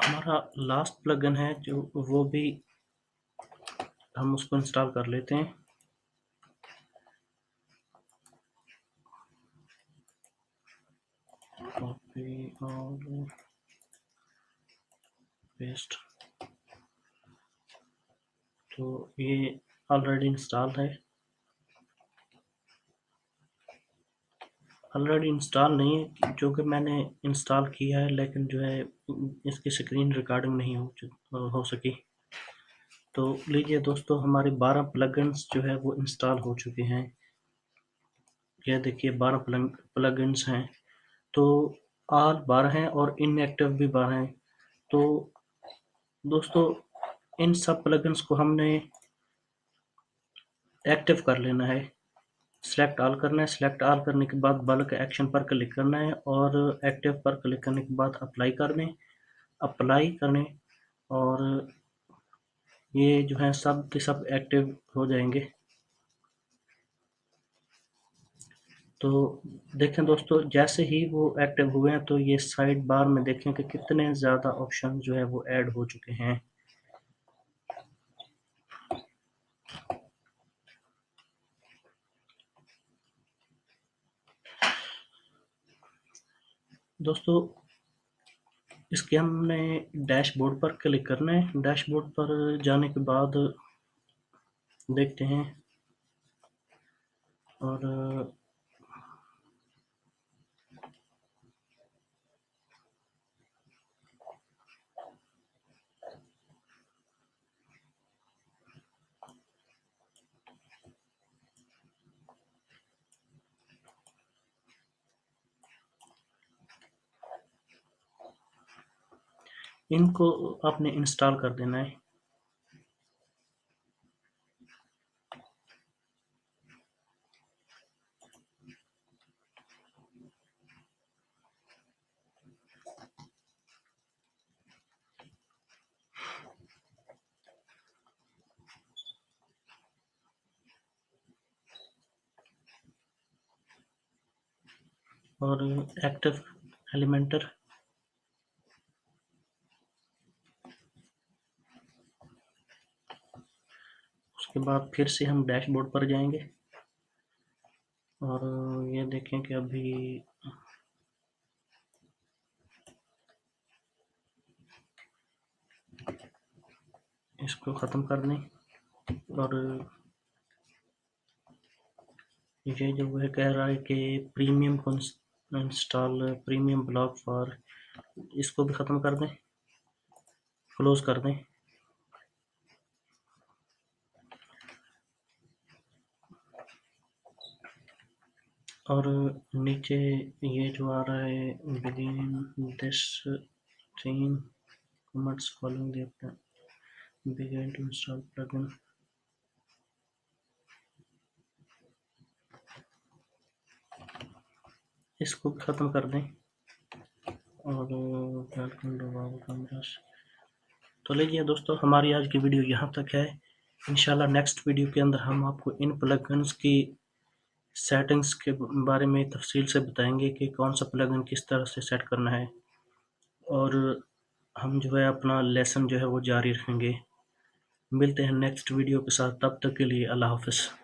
हमारा last plugin है जो वो भी हम उसको इंस्टॉल कर लेते हैं। कॉपी और पेस्ट। तो ये ऑलरेडी इंस्टॉल है। ऑलरेडी इंस्टॉल नहीं है, जो कि मैंने इंस्टॉल किया है, लेकिन जो है इसकी स्क्रीन रिकॉर्डिंग नहीं हो सकी। तो लीजिए दोस्तों, हमारे 12 प्लगइन्स जो है वो इंस्टॉल हो चुके हैं। यह देखिए 12 प्लगइन्स हैं। तो ऑल 12 हैं और इनएक्टिव भी 12 हैं। तो दोस्तों, इन सब प्लगइन्स को हमने एक्टिव कर लेना है। सेलेक्ट ऑल करना है। सेलेक्ट ऑल करने के बाद बल्क एक्शन पर क्लिक करना है और एक्टिव पर क्लिक करने के बाद अप्लाई कर दें। अप्लाई करें और ये जो है सब के सब एक्टिव हो जाएंगे। तो देखें दोस्तों, जैसे ही वो एक्टिव हुए हैं तो ये साइड बार में देखें कि कितने ज़्यादा ऑप्शन जो है वो ऐड हो चुके हैं। दोस्तों, इसके हमने डैशबोर्ड पर क्लिक करना है। डैशबोर्ड पर जाने के बाद देखते हैं और इनको आपने इंस्टॉल कर देना है। और एक्टिव एलिमेंटर, उसके बाद फिर से हम डैशबोर्ड पर जाएंगे और ये देखें कि अभी इसको ख़त्म कर दें। और ये जो है कह रहा है कि प्रीमियम को इंस्टॉल प्रीमियम ब्लॉक फॉर, इसको भी ख़त्म कर दें, क्लोज कर दें। और नीचे ये जो आ रहा है begin this theme comments following the begin to install plugin, इसको भी ख़त्म कर दें। और तो लीजिए दोस्तों, हमारी आज की वीडियो यहाँ तक है। इंशाल्लाह नेक्स्ट वीडियो के अंदर हम आपको इन प्लगइन्स की सेटिंग्स के बारे में तफसील से बताएंगे कि कौन सा प्लगइन किस तरह से सेट करना है। और हम जो है अपना लेसन जो है वो जारी रखेंगे। मिलते हैं नेक्स्ट वीडियो के साथ, तब तक के लिए अल्लाह हाफ़िज़।